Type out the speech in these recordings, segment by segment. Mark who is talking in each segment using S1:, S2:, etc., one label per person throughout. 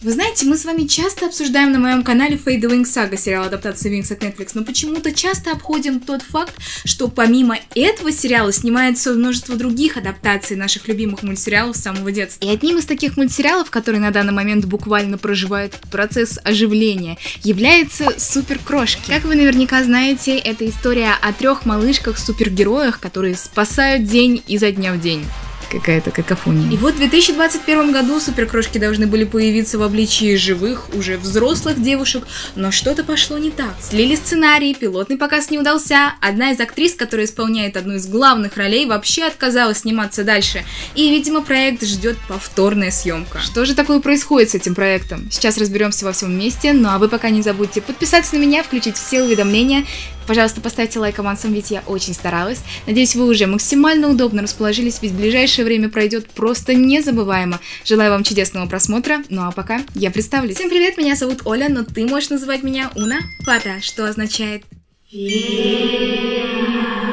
S1: Вы знаете, мы с вами часто обсуждаем на моем канале Fate the Winx Saga, сериал адаптации Winx от Netflix, но почему-то часто обходим тот факт, что помимо этого сериала снимается множество других адаптаций наших любимых мультсериалов с самого детства. И одним из таких мультсериалов, который на данный момент буквально проживает процесс оживления, является Суперкрошки. Как вы наверняка знаете, это история о 3 малышках-супергероях, которые спасают день изо дня в день. Какая-то какофония. И вот в 2021 году Суперкрошки должны были появиться в обличии живых, уже взрослых девушек, но что-то пошло не так. Слили сценарий, пилотный показ не удался, одна из актрис, которая исполняет одну из главных ролей, вообще отказалась сниматься дальше, и, видимо, проект ждет повторная съемка. Что же такое происходит с этим проектом? Сейчас разберемся во всем вместе, ну а вы пока не забудьте подписаться на меня, включить все уведомления. Пожалуйста, поставьте лайк авансом, ведь я очень старалась. Надеюсь, вы уже максимально удобно расположились, ведь ближайшее время пройдет просто незабываемо. Желаю вам чудесного просмотра, ну а пока я представлюсь. Всем привет, меня зовут Оля, но ты можешь называть меня Уна Фата, что означает...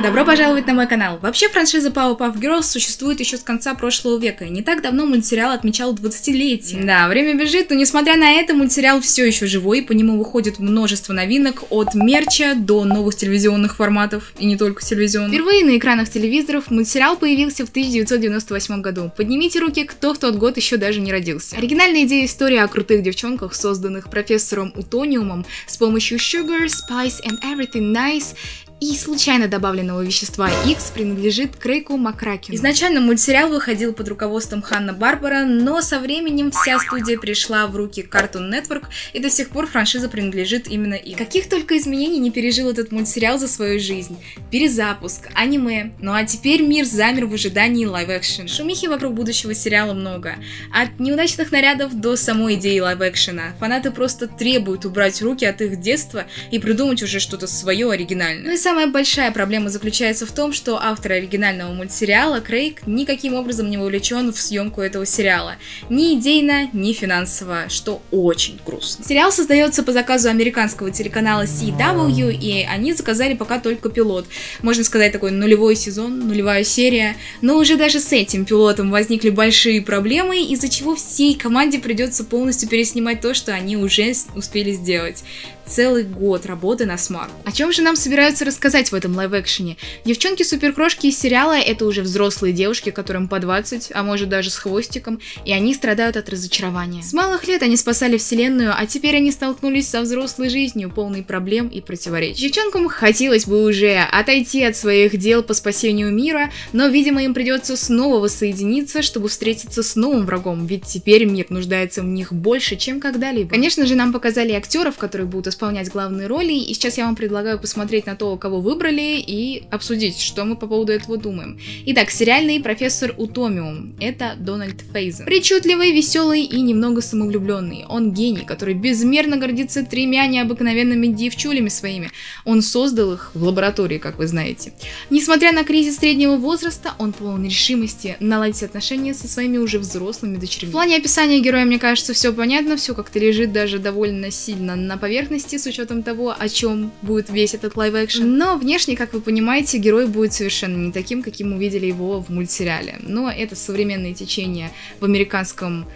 S1: Добро пожаловать на мой канал. Вообще франшиза Powerpuff Girls существует еще с конца прошлого века, и не так давно мультсериал отмечал 20-летие. Да, время бежит, но несмотря на это, мультсериал все еще живой, по нему выходит множество новинок, от мерча до новых телевизионных форматов, и не только телевизионных. Впервые на экранах телевизоров мультсериал появился в 1998 году. Поднимите руки, кто в тот год еще даже не родился. Оригинальная идея истории о крутых девчонках, созданных профессором Утониумом с помощью Sugar, Spice and Everything Nice, и случайно добавленного вещества X принадлежит Крейгу Макракену. Изначально мультсериал выходил под руководством Ханна-Барбара, но со временем вся студия перешла в руки Cartoon Network, и до сих пор франшиза принадлежит именно им. Каких только изменений не пережил этот мультсериал за свою жизнь. Перезапуск, аниме, ну а теперь мир замер в ожидании лайв-экшен. Шумихи вокруг будущего сериала много. От неудачных нарядов до самой идеи лайв-экшена. Фанаты просто требуют убрать руки от их детства и придумать уже что-то свое оригинальное. Ну и самая большая проблема заключается в том, что автор оригинального мультсериала, Крейг, никаким образом не вовлечен в съемку этого сериала. Ни идейно, ни финансово, что очень грустно. Сериал создается по заказу американского телеканала CW, и они заказали пока только пилот. Можно сказать, такой нулевой сезон, нулевая серия. Но уже даже с этим пилотом возникли большие проблемы, из-за чего всей команде придется полностью переснимать то, что они уже успели сделать. Целый год работы на смарку. О чем же нам собираются рассказать в этом лайв-экшене? Девчонки-суперкрошки из сериала — это уже взрослые девушки, которым по 20, а может даже с хвостиком, и они страдают от разочарования. С малых лет они спасали вселенную, а теперь они столкнулись со взрослой жизнью, полной проблем и противоречий. Девчонкам хотелось бы уже отойти от своих дел по спасению мира, но, видимо, им придется снова воссоединиться, чтобы встретиться с новым врагом, ведь теперь мир нуждается в них больше, чем когда-либо. Конечно же, нам показали актеров, которые будут исполнять главные роли, и сейчас я вам предлагаю посмотреть на то, кого выбрали, и обсудить, что мы по поводу этого думаем. Итак, сериальный профессор Утомиум — это Дональд Фейзен. Причудливый, веселый и немного самовлюбленный. Он гений, который безмерно гордится 3 необыкновенными девчулями своими. Он создал их в лаборатории, как вы знаете. Несмотря на кризис среднего возраста, он полон решимости наладить отношения со своими уже взрослыми дочерьми. В плане описания героя, мне кажется, все понятно, все как-то лежит даже довольно сильно на поверхности, с учетом того, о чем будет весь этот лайв-экшен. Но внешне, как вы понимаете, герой будет совершенно не таким, каким увидели его в мультсериале. Но это современное течение в американском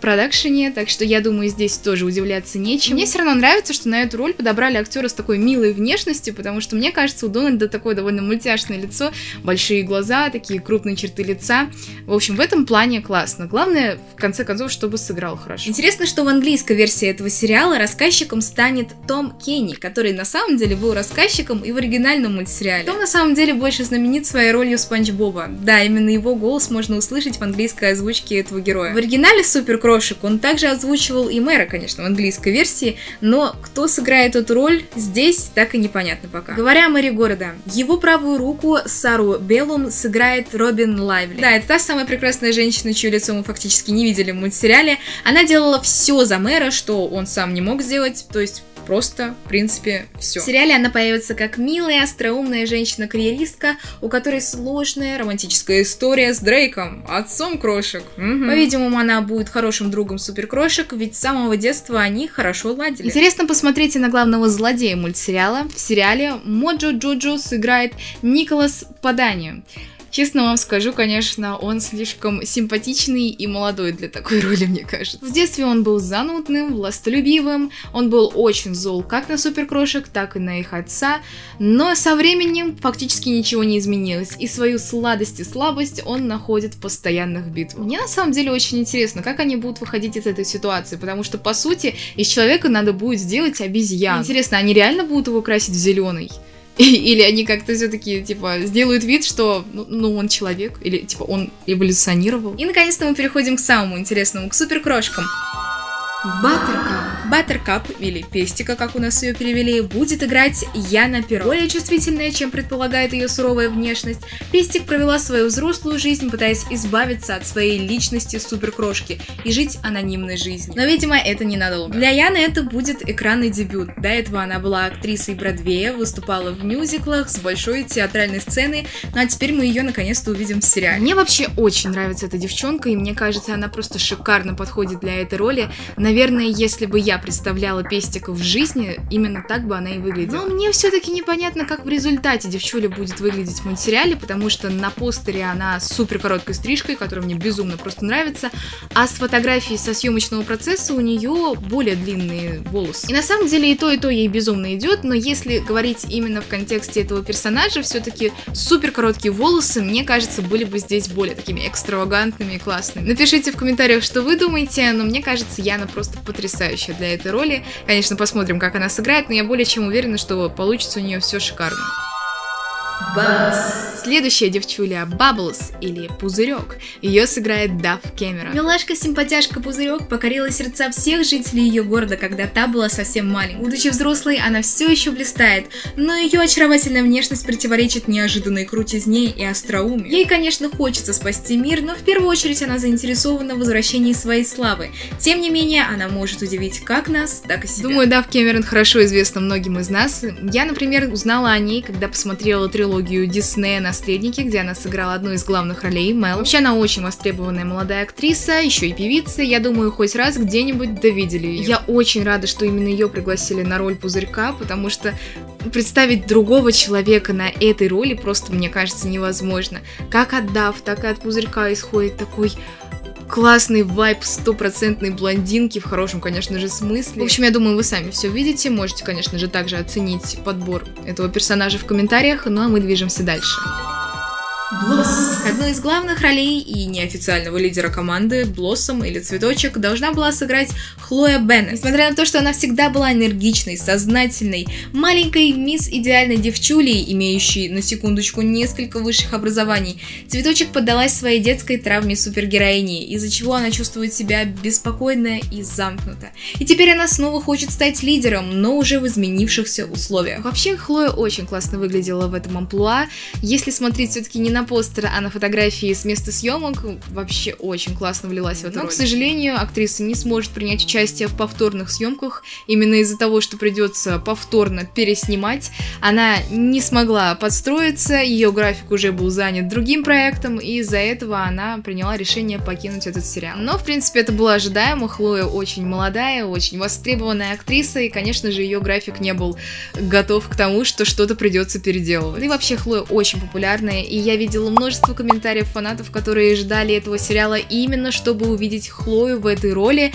S1: продакшене, так что я думаю, здесь тоже удивляться нечем. Мне все равно нравится, что на эту роль подобрали актера с такой милой внешностью, потому что, мне кажется, у Дональда такое довольно мультяшное лицо, большие глаза, такие крупные черты лица. В общем, в этом плане классно. Главное, в конце концов, чтобы сыграл хорошо. Интересно, что в английской версии этого сериала рассказчиком станет Том Кенни, который на самом деле был рассказчиком и в оригинальном мультсериале. Том на самом деле больше знаменит своей ролью Спанч Боба. Да, именно его голос можно услышать в английской озвучке этого героя. В оригинале Суперкрошек он также озвучивал и мэра, конечно, в английской версии, но кто сыграет эту роль, здесь так и непонятно пока. Говоря о мэре города, его правую руку Сару Беллум сыграет Робин Лайвли. Да, это та самая прекрасная женщина, чье лицо мы фактически не видели в мультсериале. Она делала все за мэра, что он сам не мог сделать, то есть просто, в принципе, все. В сериале она появится как милая, остроумная женщина-карьеристка, у которой сложная романтическая история с Дрейком, отцом крошек. По-видимому, она будет хорошим другом суперкрошек, ведь с самого детства они хорошо ладили. Интересно, посмотрите на главного злодея мультсериала. В сериале Моджо Джоджо сыграет Николас Падани. Честно вам скажу, конечно, он слишком симпатичный и молодой для такой роли, мне кажется. В детстве он был занудным, властолюбивым, он был очень зол как на суперкрошек, так и на их отца, но со временем фактически ничего не изменилось, и свою сладость и слабость он находит в постоянных битвах. Мне на самом деле очень интересно, как они будут выходить из этой ситуации, потому что, по сути, из человека надо будет сделать обезьян. Интересно, они реально будут его красить в зеленый? Или они как-то все-таки, типа, сделают вид, что, ну, он человек, или, типа, он эволюционировал. И, наконец-то, мы переходим к самому интересному, к суперкрошкам. Баттеркап, или Пестика, как у нас ее перевели, будет играть Яна Перо. Более чувствительная, чем предполагает ее суровая внешность, Пестик провела свою взрослую жизнь, пытаясь избавиться от своей личности суперкрошки и жить анонимной жизнью. Но, видимо, это ненадолго. Для Яны это будет экранный дебют. До этого она была актрисой Бродвея, выступала в мюзиклах с большой театральной сцены, ну а теперь мы ее наконец-то увидим в сериале. Мне вообще очень нравится эта девчонка, и мне кажется, она просто шикарно подходит для этой роли. Наверное, если бы я представляла Пестика в жизни, именно так бы она и выглядела. Но мне все-таки непонятно, как в результате девчуля будет выглядеть в мультсериале, потому что на постере она с супер короткой стрижкой, которая мне безумно просто нравится, а с фотографией со съемочного процесса у нее более длинные волосы. И на самом деле и то ей безумно идет, но если говорить именно в контексте этого персонажа, все-таки супер короткие волосы, мне кажется, были бы здесь более такими экстравагантными и классными. Напишите в комментариях, что вы думаете, но мне кажется, Яна просто потрясающая для этой роли. Конечно, посмотрим, как она сыграет, но я более чем уверена, что получится у нее все шикарно. Следующая девчуля Bubbles, или Пузырек. Ее сыграет Дав Кэмерон. Милашка-симпатяшка Пузырек покорила сердца всех жителей ее города, когда та была совсем маленькой. Будучи взрослой, она все еще блистает, но ее очаровательная внешность противоречит неожиданной крутизне и остроумию. Ей, конечно, хочется спасти мир, но в первую очередь она заинтересована в возвращении своей славы. Тем не менее, она может удивить как нас, так и себя. Думаю, Дав Кэмерон хорошо известна многим из нас. Я, например, узнала о ней, когда посмотрела трилогию Диснея «Наследники», где она сыграла одну из главных ролей, Мел. Вообще, она очень востребованная молодая актриса, еще и певица. Я думаю, хоть раз где-нибудь довидели ее. Я очень рада, что именно ее пригласили на роль Пузырька, потому что представить другого человека на этой роли просто, мне кажется, невозможно. Как от Дав, так и от Пузырька исходит такой классный вайб стопроцентной блондинки, в хорошем, конечно же, смысле. В общем, я думаю, вы сами все видите. Можете, конечно же, также оценить подбор этого персонажа в комментариях. Ну а мы движемся дальше. Одну из главных ролей и неофициального лидера команды, Блоссом или Цветочек, должна была сыграть Хлоя Беннет. Несмотря на то, что она всегда была энергичной, сознательной, маленькой мисс идеальной девчулей, имеющей, на секундочку, несколько высших образований, Цветочек поддалась своей детской травме супергероини, из-за чего она чувствует себя беспокойно и замкнуто. И теперь она снова хочет стать лидером, но уже в изменившихся условиях. Вообще, Хлоя очень классно выглядела в этом амплуа. Если смотреть все-таки не на постер, а на фотографии с места съемок, вообще очень классно влилась в эту роль. Но, к сожалению, актриса не сможет принять участие в повторных съемках, именно из-за того, что придется повторно переснимать. Она не смогла подстроиться, ее график уже был занят другим проектом, и из-за этого она приняла решение покинуть этот сериал. Но, в принципе, это было ожидаемо. Хлоя очень молодая, очень востребованная актриса, и, конечно же, ее график не был готов к тому, что что-то придется переделывать. И вообще, Хлоя очень популярная, и я видела множество комментариев фанатов, которые ждали этого сериала именно, чтобы увидеть Хлою в этой роли.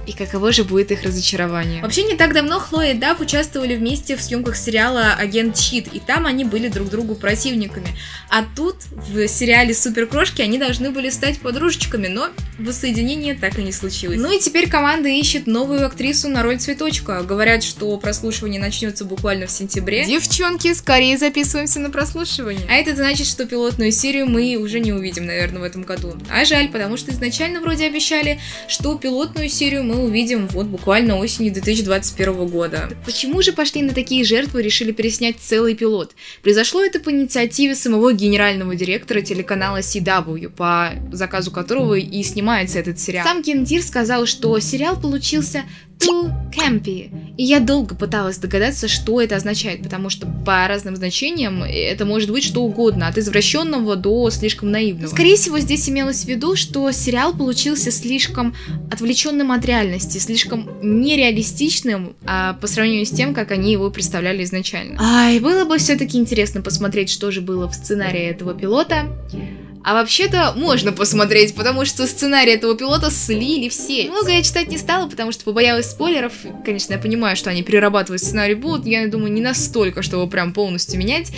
S1: И каково же будет их разочарование. Вообще, не так давно Хлоя и Дав участвовали вместе в съемках сериала «Агент Щит», и там они были друг другу противниками. А тут, в сериале «Суперкрошки», они должны были стать подружечками, но воссоединение так и не случилось. Ну и теперь команда ищет новую актрису на роль Цветочка. Говорят, что прослушивание начнется буквально в сентябре. Девчонки, скорее записываемся на прослушивание. А это значит, что пилотную серию мы уже не увидим, наверное, в этом году. А жаль, потому что изначально вроде обещали, что пилотную серию мы увидим вот буквально осенью 2021 года. Почему же пошли на такие жертвы и решили переснять целый пилот? Произошло это по инициативе самого генерального директора телеканала CW, по заказу которого и снимается этот сериал. Сам Кен Дир сказал, что сериал получился too campy, И я долго пыталась догадаться, что это означает, потому что по разным значениям это может быть что угодно, от извращенного до слишком наивного. Скорее всего, здесь имелось в виду, что сериал получился слишком отвлеченным от реальности, слишком нереалистичным по сравнению с тем, как они его представляли изначально. И было бы все-таки интересно посмотреть, что же было в сценарии этого пилота. А вообще-то можно посмотреть, потому что сценарий этого пилота слили все. Много я читать не стала, потому что побоялась спойлеров. Конечно, я понимаю, что они перерабатывать сценарий будут, я думаю, не настолько, чтобы прям полностью менять.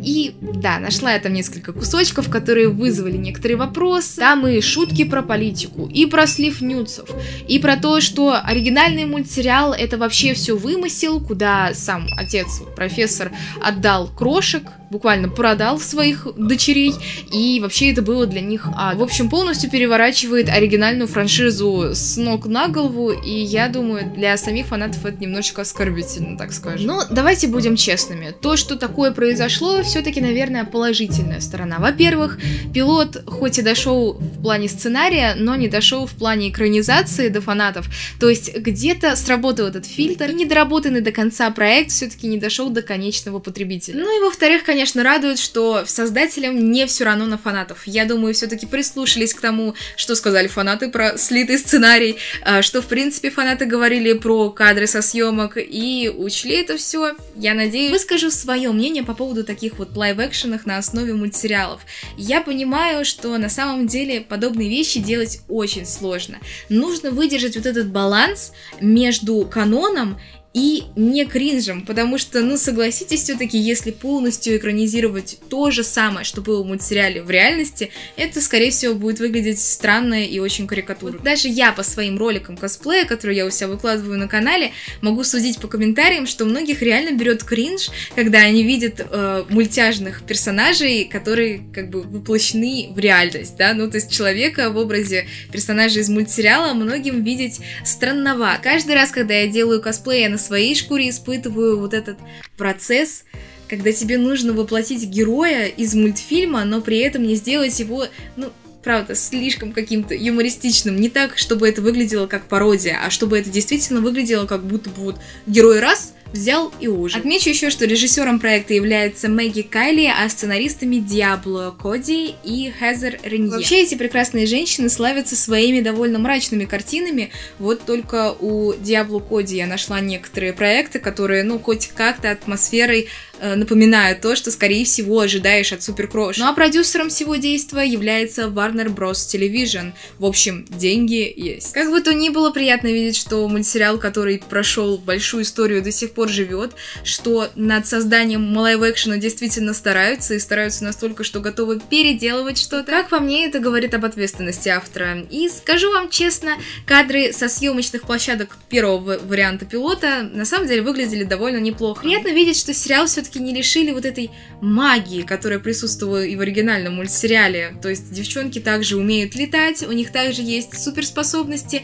S1: И да, нашла я там несколько кусочков, которые вызвали некоторые вопросы. Там и шутки про политику, и про слив нюцев, и про то, что оригинальный мультсериал это вообще все вымысел, куда сам отец, профессор, отдал крошек, буквально продал своих дочерей, и вообще это было для них ад. В общем, полностью переворачивает оригинальную франшизу с ног на голову, и я думаю, для самих фанатов это немножечко оскорбительно, так скажем. Но давайте будем честными. То, что такое произошло, все-таки, наверное, положительная сторона. Во-первых, пилот хоть и дошел в плане сценария, но не дошел в плане экранизации до фанатов. То есть где-то сработал этот фильтр, и недоработанный до конца проект все-таки не дошел до конечного потребителя. Ну и во-вторых, конечно, радует, что создателям не все равно на фанатов. Я думаю, все-таки прислушались к тому, что сказали фанаты про слитый сценарий, что, в принципе, фанаты говорили про кадры со съемок и учли это все. Я надеюсь, выскажу свое мнение по поводу таких вот лайв-экшенов на основе мультсериалов. Я понимаю, что на самом деле подобные вещи делать очень сложно. Нужно выдержать вот этот баланс между каноном и не кринжем, потому что, ну, согласитесь, все-таки, если полностью экранизировать то же самое, что было в мультсериале в реальности, это, скорее всего, будет выглядеть странно и очень карикатурно. Даже я по своим роликам косплея, которые я у себя выкладываю на канале, могу судить по комментариям, что многих реально берет кринж, когда они видят мультяшных персонажей, которые как бы воплощены в реальность, да, ну, то есть человека в образе персонажа из мультсериала многим видеть странновато. Каждый раз, когда я делаю косплей, я на своей шкуре испытываю вот этот процесс, когда тебе нужно воплотить героя из мультфильма, но при этом не сделать его, ну, правда, слишком каким-то юмористичным. Не так, чтобы это выглядело как пародия, а чтобы это действительно выглядело как будто бы вот герой раз взял и ужин. Отмечу еще, что режиссером проекта является Мэгги Кайли, а сценаристами Диабло Коди и Хезер Ренье. Вообще эти прекрасные женщины славятся своими довольно мрачными картинами. Вот только у Диабло Коди я нашла некоторые проекты, которые, ну, хоть как-то атмосферой напоминают то, что, скорее всего, ожидаешь от Суперкрош. Ну а продюсером всего действа является Warner Bros. Television. В общем, деньги есть. Как бы то ни было, приятно видеть, что мультсериал, который прошел большую историю, до сих пор живет, что над созданием лайв-экшена действительно стараются, и стараются настолько, что готовы переделывать что-то. Как по мне, это говорит об ответственности автора. И скажу вам честно, кадры со съемочных площадок первого варианта пилота на самом деле выглядели довольно неплохо. Приятно видеть, что сериал все-таки не лишили вот этой магии, которая присутствовала и в оригинальном мультсериале. То есть девчонки также умеют летать, у них также есть суперспособности,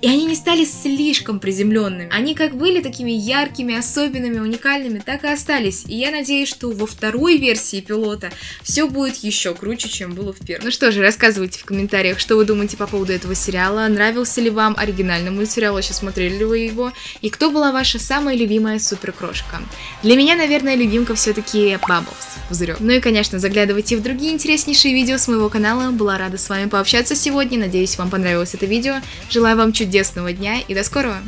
S1: и они не стали слишком приземленными. Они как были такими яркими, особенными, уникальными, так и остались. И я надеюсь, что во второй версии пилота все будет еще круче, чем было в первой. Ну что же, рассказывайте в комментариях, что вы думаете по поводу этого сериала, нравился ли вам оригинальный мультсериал, вообще смотрели ли вы его, и кто была ваша самая любимая суперкрошка. Для меня, наверное, любимка все-таки Бабблс, Пузырек. Ну и, конечно, заглядывайте в другие интереснейшие видео с моего канала. Была рада с вами пообщаться сегодня. Надеюсь, вам понравилось это видео. Желаю вам чудесного дня и до скорого!